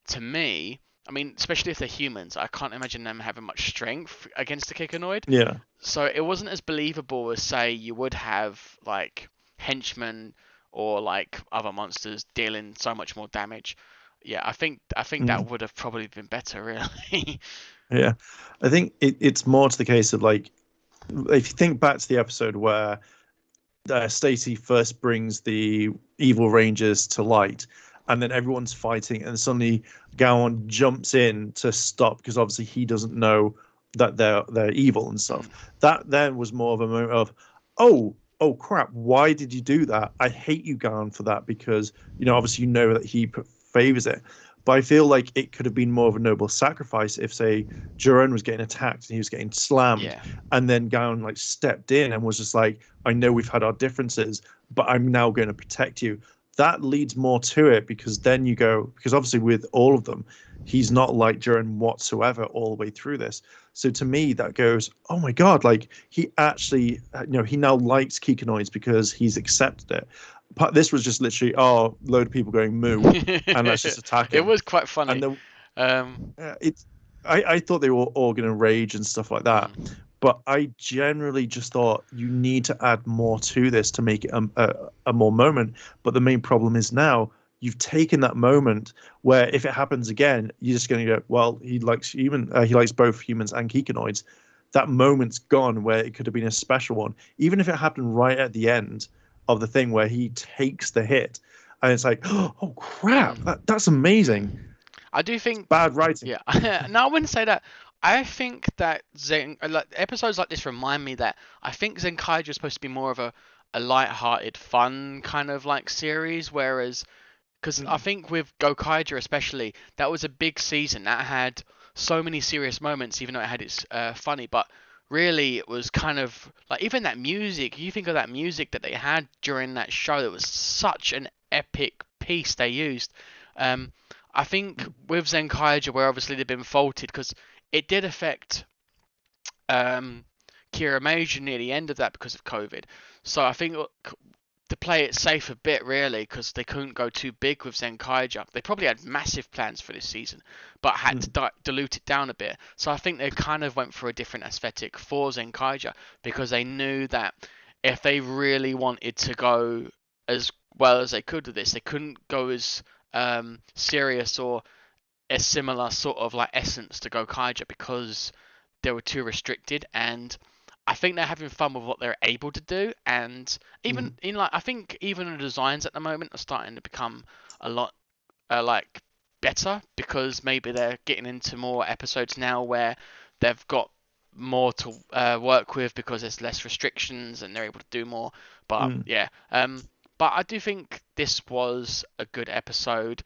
to me, I mean, especially if they're humans, I can't imagine them having much strength against the Kikanoid. yeah. So it wasn't as believable as say you would have like henchmen or like other monsters dealing so much more damage. Yeah, I think that Mm. would have probably been better, really. Yeah, I think it's more to the case of like, if you think back to the episode where Stacy first brings the evil rangers to light, and then everyone's fighting, and suddenly Gowan jumps in to stop because obviously he doesn't know that they're evil and stuff. Mm, That then was more of a moment of, oh crap, why did you do that? I hate you, Gowan, for that because obviously you know that he favors it. But I feel like it could have been more of a noble sacrifice if, say, Jerome was getting attacked and he was getting slammed, yeah. and then Gowan like stepped in and was just like, I know we've had our differences, but I'm now going to protect you. That leads more to it because then you go, because obviously with all of them, he's not like Jiren whatsoever all the way through this. So to me, that goes, oh my God, like he actually, he now likes Kikanoids because he's accepted it. But this was just literally, oh, load of people going moo, and let's just attack It him. was quite And funny. the Um, it's I thought they were all going to rage and stuff like that, mm, but I generally just thought you need to add more to this to make it a more moment. But the main problem is now you've taken that moment where if it happens again, you're just going to go, well, he likes both humans and Kikanoids. That moment's gone where it could have been a special one, even if it happened right at the end of the thing where he takes the hit, and it's like, oh crap, mm, that's amazing. mm. I do It's think, bad writing. yeah. No, I wouldn't say that. I think that like episodes like this remind me that I think Zenkaiger is supposed to be more of a light-hearted, fun kind of like series, whereas because I Mm, think with Gokaiger especially, that was a big season that had so many serious moments, even though it had its funny. But really, it was kind of like even that music. You think of that music that they had during that show. That was such an epic piece they used. Um, I think mm, with Zenkaiger, where obviously they've been faulted because it did affect um, Kira Major near the end of that because of COVID. So I think to play it safe a bit, really, because they couldn't go too big with Zenkaiger. They probably had massive plans for this season, but had to mm, dilute it down a bit. So I think they kind of went for a different aesthetic for Zenkaiger because they knew that if they really wanted to go as well as they could with this, they couldn't go as serious or a similar sort of like essence to Gokaiger because they were too restricted, and I think they're having fun with what they're able to do. And even mm, in like I think even the designs at the moment are starting to become a lot like better because maybe they're getting into more episodes now where they've got more to work with because there's less restrictions and they're able to do more. But mm, yeah, but I do think this was a good episode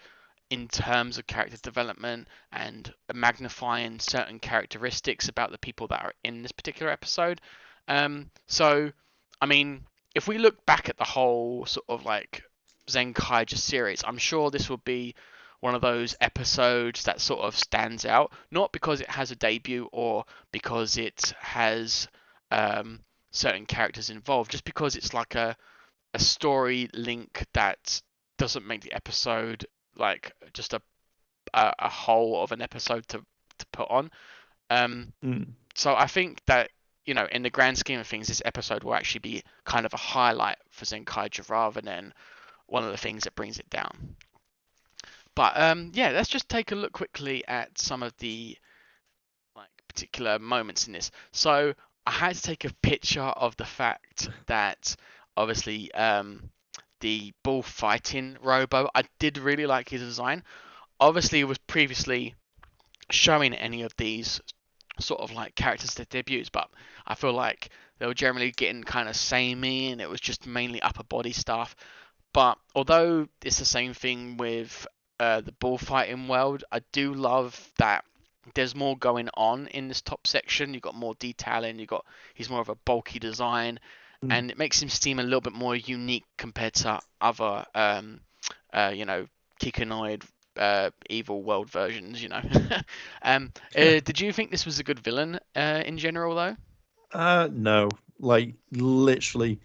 in terms of character development and magnifying certain characteristics about the people that are in this particular episode. So, I mean, if we look back at the whole sort of like Zenkaiger series, I'm sure this will be one of those episodes that sort of stands out, not because it has a debut or because it has um, certain characters involved, just because it's like a story link that doesn't make the episode like just a whole of an episode to put on. Um, mm. so I think that in the grand scheme of things, this episode will actually be kind of a highlight for Zenkaiger rather than one of the things that brings it down. But yeah, let's just take a look quickly at some of the like particular moments in this. So I had to take a picture of the fact that obviously the bullfighting Robo, I did really like his design. Obviously, it was previously showing any of these sort of like characters that debuts, but I feel like they were generally getting kind of samey and it was just mainly upper body stuff. But although it's the same thing with the bullfighting world, I do love that there's more going on in this top section. You've got more detailing. He's more of a bulky design, Mm. and it makes him seem a little bit more unique compared to other, you know, Kikunoid evil world versions. You know. Did you think this was a good villain in general, though? No, like literally,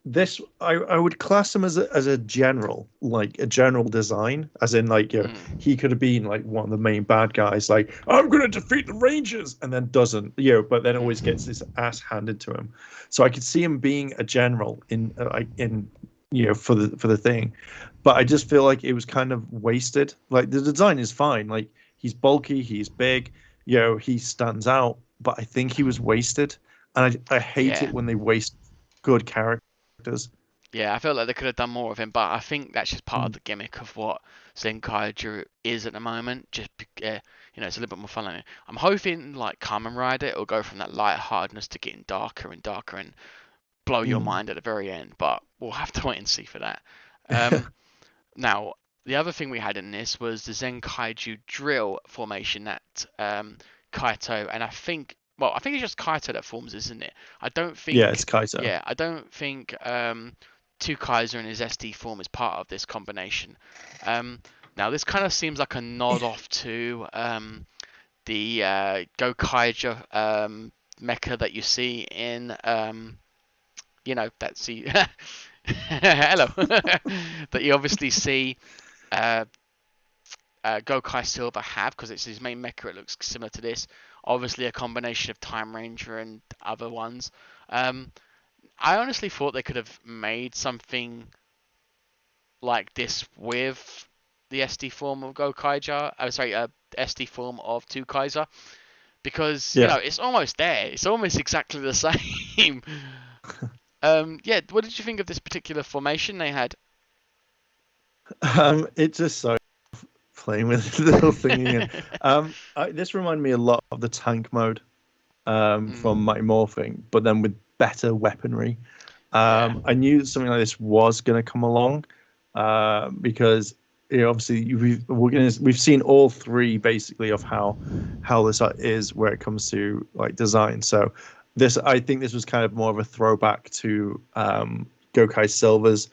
this I would class him as a general, like a general design, as in like Mm. he could have been like one of the main bad guys, like I'm gonna defeat the Rangers, and then doesn't, but then always gets Mm. his ass handed to him. So I could see him being a general in for the thing, but I just feel like it was kind of wasted. Like the design is fine, like he's bulky, he's big, he stands out, but I think he was wasted. And I hate Yeah. it when they waste good characters. Yeah, I feel like they could have done more of him, but I think that's just part of Mm. the gimmick of what Zenkaiger is at the moment. It's a little bit more fun. I'm hoping, like Kamen Rider, it'll go from that light-heartedness to getting darker and darker and blow your Mm. mind at the very end, but we'll have to wait and see for that. Um, Now, the other thing we had in this was the Zenkaiju drill formation that Kaito, and I think it's just Kaito that forms, isn't it? I don't Yeah, it's think, Kaito. yeah, I don't think Two Kaiser and his SD form is part of this combination. Now, this kind of seems like a nod off to the Gokaiger mecha that you see in, that's the hello that you obviously see uh, Gokai Silver have because it's his main mecha. It looks similar to this. Obviously, a combination of Time Ranger and other ones. Um, I honestly thought they could have made something like this with the SD form of Gokaiger. Sorry, SD form of Two Kaiser because Yeah. it's almost there. It's almost exactly the same. Yeah. What did you think of this particular formation they had? It's just so playing with the little thing again. This reminded me a lot of the tank mode from Mm, Mighty Morphing, but then with better weaponry. yeah. I knew something like this was going to come along because obviously we've seen all three basically of how this is where it comes to like design. So I think this was kind of more of a throwback to Gokai Silver's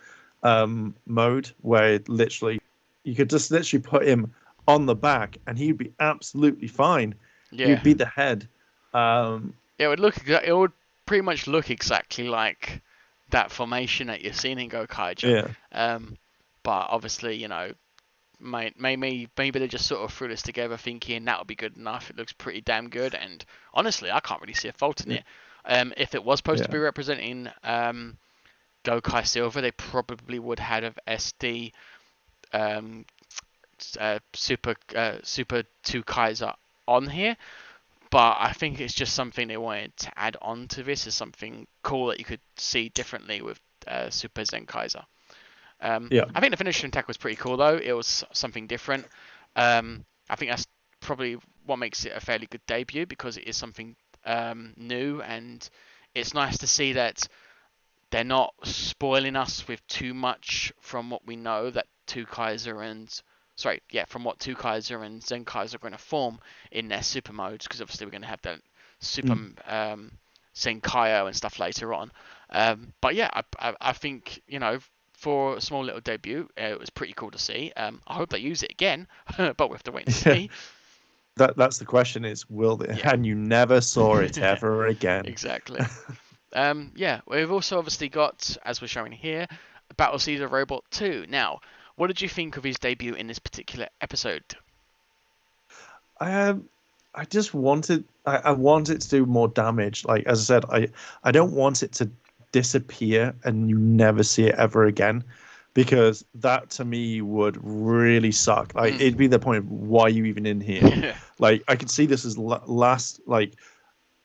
mode where literally you could just literally put him on the back and he'd be absolutely fine. He Yeah. would be the head. Um, It would pretty much look exactly like that formation that you're seeing in Gokaiger. yeah, Um, but obviously, maybe they just sort of threw this together thinking that would be good enough. It looks pretty damn good, and honestly, I can't really see a fault in yeah, it. If it was supposed to yeah. be representing Gokai Silver, they probably would have SD um, Super 2 Kaiser on here. But I think it's just something they wanted to add on to this as something cool that you could see differently with Super Zenkaiser. Yeah. I think the finishing attack was pretty cool though. It was something different. I think that's probably what makes it a fairly good debut because it is something new, and it's nice to see that they're not spoiling us with too much from what we know that Two Kaiser and from what Two Kaiser and Zen Kaiser are going to form in their super modes, because obviously we're going to have that super Mm. Zenkaiger and stuff later on. But yeah, I think for a small little debut, it was pretty cool to see. I hope they use it again, but we have to wait and Yeah. see. That's the question is will they, Yeah, and you never saw it ever again. exactly. Yeah, we've also obviously got, as we're showing here, Battle Caesar Robot 2. Now, what did you think of his debut in this particular episode? Um, I just wanted I want it to do more damage. Like as I said, I don't want it to disappear and you never see it ever again, because that to me would really suck. Like it'd be Mm. the point of why are you even in here? Like I could see this as last like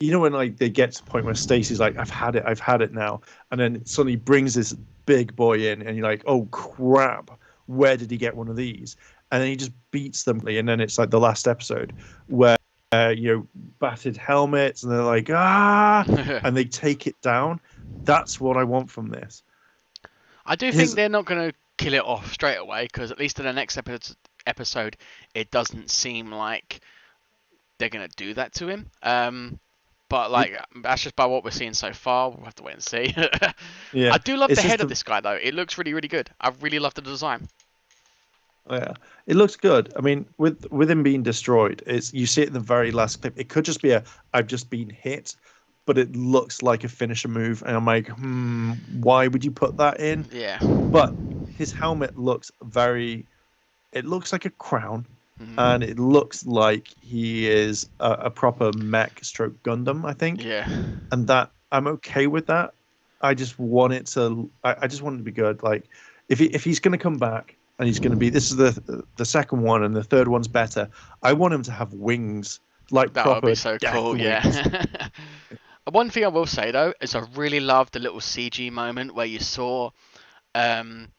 when like they get to the point where Stacy's like, I've had it now, and then it suddenly brings this big boy in, and you're like, oh crap, where did he get one of these? And then he just beats them, and then it's like the last episode where battered helmets, and they're like I and they take it down. That's what I want from this. do think His they're not going to kill it off straight away, because at least in the next episode, it doesn't seem like they're gonna do that to him. But It like that's just by what we're seeing so far. We'll have to wait and see. yeah, I do love it's the just head of the this guy though. It looks really, really good. I really love the design. yeah, it looks good. I mean, with him being destroyed, it's you see it in the very last clip. It could just be a I've just been hit, but it looks like a finisher move, and I'm like, why would you put that in? Yeah. But his helmet looks very. It looks like a crown, Mhm. and it looks like he is a proper mech stroke Gundam, I think, Yeah. and that I'm okay with that. I just want it to. I just want it to be good. Like if he's going to come back and he's going to be this is the second one and the third one's better. I want him to have wings, like That would be proper so death cool. wings. Yeah. One thing I will say though is I really loved the little CG moment where you saw um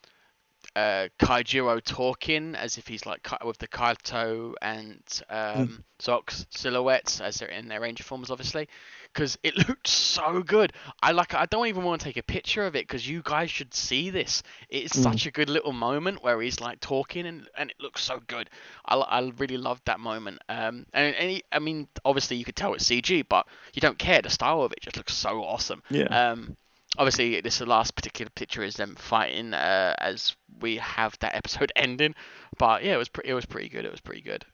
Kaijiro talking as if he's like with the Kaito and Mm, Zox silhouettes as they're in their ranger forms, obviously, because it looked so good. I don't even want to take a picture of it because you guys should see this. It's mm, such a good little moment where he's like talking and it looks so good. I really loved that moment. I mean, obviously you could tell it's CG, but you don't care. The style of it just looks so awesome. yeah. Obviously, this the last particular picture is them fighting as we have that episode ending. But yeah, it was pretty good. It was pretty good.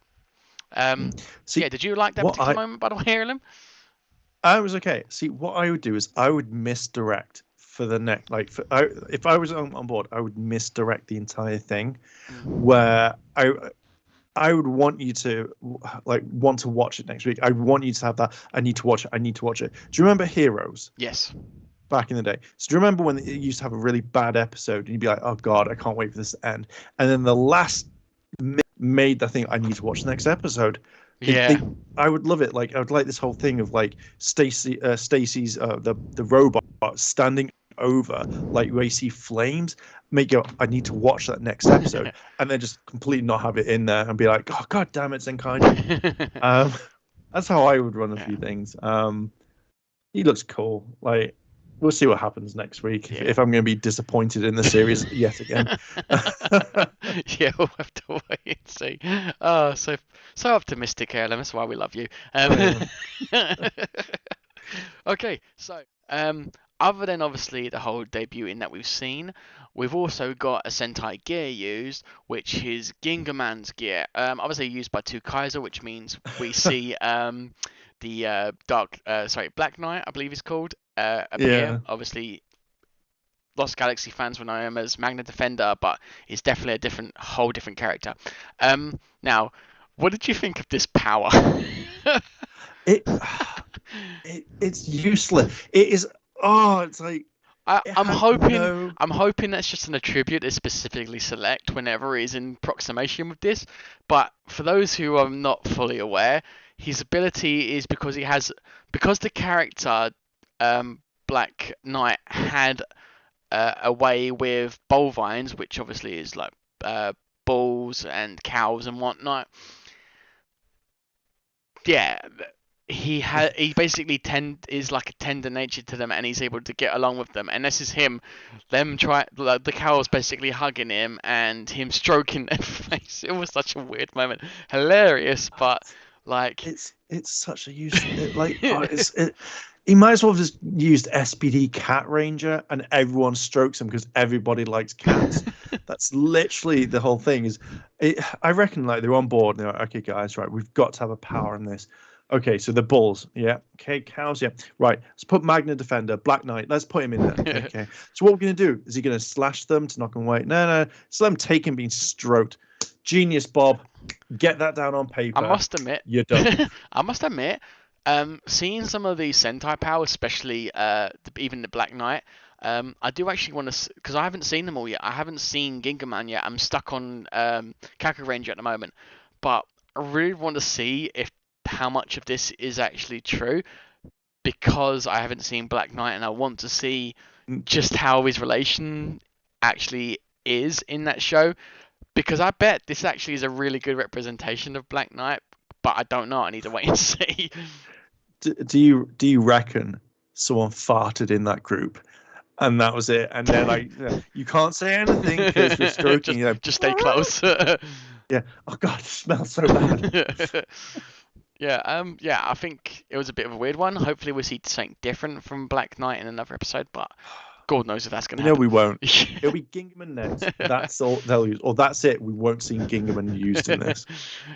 Mm. Yeah, See did you like that what particular moment by the way, Ireland? I was okay. See, what I would do is I would misdirect for the next, if I was on board, I would misdirect the entire thing Mm. where I would want you to like want to watch it next week. I want you to have that. I need to watch it. I need to watch it. Do you remember Heroes Yes. back in the day? So do you remember when it used to have a really bad episode and you'd be like, oh God, I can't wait for this to end. And then the last made the thing I need to watch the next episode. Yeah. They I would love it. Like I would like this whole thing of like Stacy's the robot standing over like where you see flames, make you I need to watch that next episode, and then just completely not have it in there and be like, oh God damn it, Zenkaiger. Um, that's how I would run a Yeah. few things. He looks cool. Like we'll see what happens next week Yeah. if I'm going to be disappointed in the series yet again. Yeah, we'll have to wait and see. Oh, so optimistic, Ellen. That's why we love you. Yeah. Okay, so other than obviously the whole debuting that we've seen, we've also got a Sentai gear used, which is Gingerman's gear. Obviously used by Tokusatsu, which means we see the Black Knight, I believe it's called, appear. Yeah. Obviously, Lost Galaxy fans will know him as Magna Defender, but he's definitely a whole different character. Now, what did you think of this power? It, it's useless. It is. Oh, it's like I, it I'm had hoping no. I'm hoping that's just an attribute they specifically select whenever he's in proximation with this. But for those who are not fully aware, his ability is because the character Black Knight had a way with bovines, which obviously is like bulls and cows and whatnot. Yeah, he basically is like a tender nature to them, and he's able to get along with them. And this is him, them try like, the cows basically hugging him and him stroking their face. It was such a weird moment, hilarious, but like. It's such a use. He might as well have just used SPD Cat Ranger and everyone strokes him because everybody likes cats. That's literally the whole thing. I reckon like they're on board. And they're like, okay, guys, right, we've got to have a power in this. Okay, so the bulls, yeah. Okay, cows, yeah. Right, let's put Magna Defender, Black Knight. Let's put him in there. Okay. So what we're gonna do? Is he gonna slash them to knock them away? No, no. Just let him take him being stroked. Genius, Bob. Get that down on I paper. must admit, You're done. I must admit, seeing some of these Sentai powers, especially even the Black Knight, I do actually want to, because I haven't seen them all yet. I haven't seen Gingaman yet. I'm stuck on Kaku Ranger at the moment, but I really want to see if how much of this is actually true, because I haven't seen Black Knight, and I want to see just how his relation actually is in that show, because I bet this actually is a really good representation of Black Knight, but I don't know. I need to wait and see. Do you reckon someone farted in that group and that was it. And they're like, you can't say anything because you're stroking. just You know, just stay close. yeah. Oh God, it smells so bad. Yeah, I think it was a bit of a weird one. Hopefully we'll see something different from Black Knight in another episode, but God knows if that's gonna You know happen. we won't. It'll be Gingerman next. That's all they'll use, or that's it. We won't see Gingerman used in this.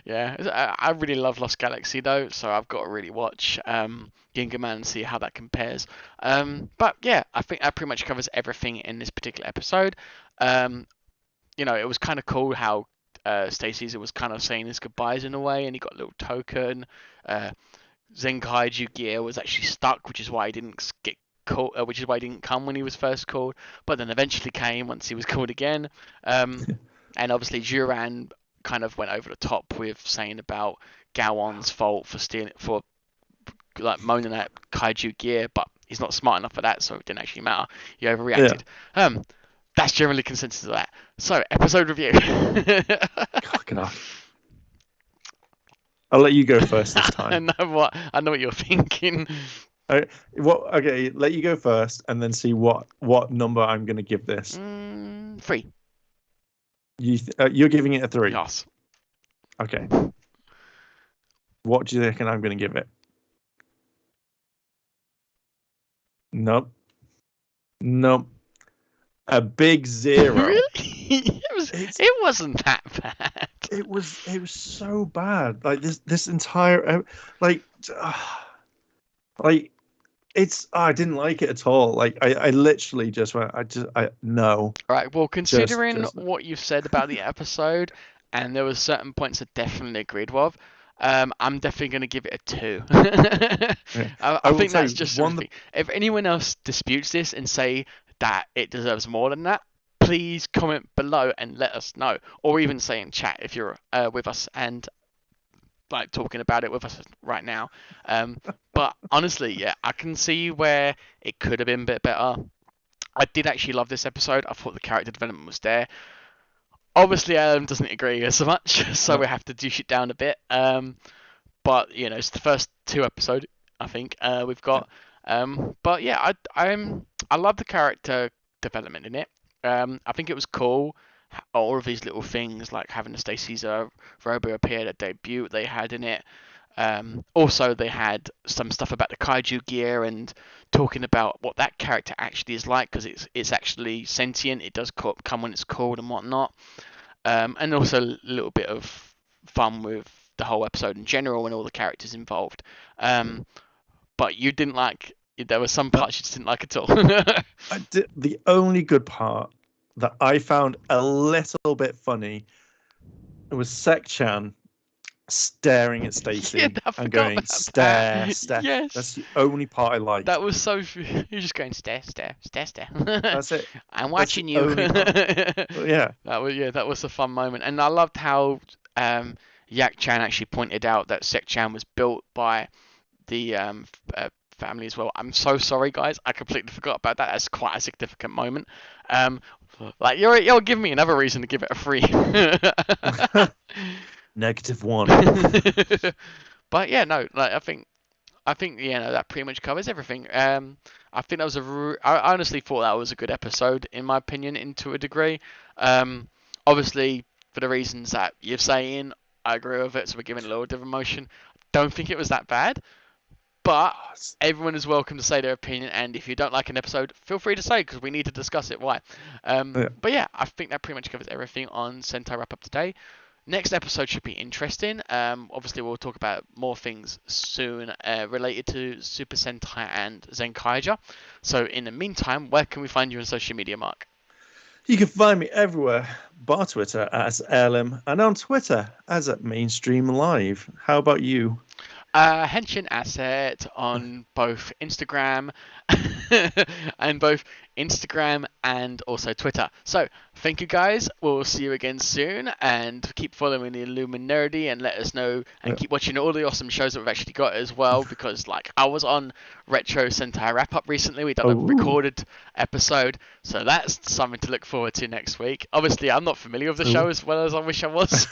Yeah, I really love Lost Galaxy though, so I've got to really watch Gingerman and see how that compares. But yeah, I think that pretty much covers everything in this particular episode. Um, it was kind of cool how Stacy's was kind of saying his goodbyes in a way, and he got a little token. Uh, Zenkaiger gear was actually stuck, which is why he didn't get called, which is why he didn't come when he was first called, but then eventually came once he was called again. And obviously Duran kind of went over the top with saying about Gowon's fault for stealing, for like moaning at kaiju gear, but he's not smart enough for that, so it didn't actually matter. He Yeah. overreacted. That's generally consensus of that. So episode review. Oh, God. I'll let you go first this I time. know what you're thinking. Okay, let you go first, and then see what number I'm going to give this. 3. You're giving it a 3. Yes. Okay. What do you reckon I'm going to give it? Nope. Nope. A big 0. Really? It wasn't that bad. It was so bad. Like this entire like like it's I didn't like it at all. Like I literally just went I no. All right. Well, considering Just what you said about the episode, and there were certain points I definitely agreed with, I'm definitely going to give it a 2. yeah. I will think tell that's you just one everything. If anyone else disputes this and say that it deserves more than that, please comment below and let us know, or even say in chat if you're with us and like talking about it with us right now. But honestly, yeah, I can see where it could have been a bit better. I did actually love this episode. I thought the character development was there. Obviously, Adam doesn't agree as much, so no, we have to douche it down a bit. But it's the first 2 episodes I think we've yeah. got. But yeah, I love the character development in it. I think it was cool. All of these little things like having the Stacy's Robo appear at debut they had in it. Also, they had some stuff about the kaiju gear and talking about what that character actually is like because it's actually sentient. It does come when it's called and whatnot. And also a little bit of fun with the whole episode in general and all the characters involved. But you didn't like. There were some parts you just didn't like at all. The only good part that I found a little bit funny was Sek-chan staring at Yeah, Stacy I and forgot going about stare, that. stare. Yes. That's the only part I liked. That was so. You're just going stare, stare, stare, stare. That's it. I'm That's the watching you. only part. Yeah. That was a fun moment, and I loved how Yak Chan actually pointed out that Sek Chan was built by the family as well. I'm so sorry, guys. I completely forgot about that. That's quite a significant moment. Like you're giving me another reason to give it a 3. -1. But yeah, no, like I think that pretty much covers everything. I think that was I honestly thought that was a good episode in my opinion, to a degree. Obviously for the reasons that you're saying, I agree with it. So we're giving it a little different emotion. Don't think it was that bad, but everyone is welcome to say their opinion. And if you don't like an episode, feel free to say because we need to discuss it. Why? Yeah. But yeah, I think that pretty much covers everything on Sentai Wrap Up today. Next episode should be interesting. Obviously, we'll talk about more things soon related to Super Sentai and Zenkaiger. So, in the meantime, where can we find you on social media, Mark? You can find me everywhere, bar Twitter as LM and on Twitter as at Mainstream Live. How about you? Henshin Asset on both Instagram and also Twitter. So thank you guys. We'll see you again soon, and keep following the Illuminerdi and let us know, and keep watching all the awesome shows that we've actually got as well. Because like I was on Retro Sentai Wrap Up recently. We've done a recorded episode, so that's something to look forward to next week. Obviously, I'm not familiar with the show as well as I wish I was,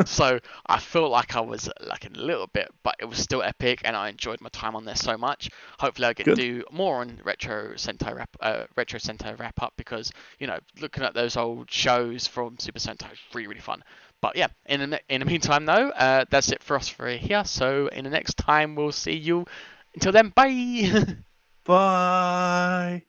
so I felt like I was lacking a little bit, but it was still epic, and I enjoyed my time on there so much. Hopefully, I get to do more on Retro Sentai Retro Sentai wrap up because, looking at those old shows from Super Sentai is really, really fun. But yeah, in the meantime, though, that's it for us for here. So in the next time, we'll see you. Until then, bye! Bye.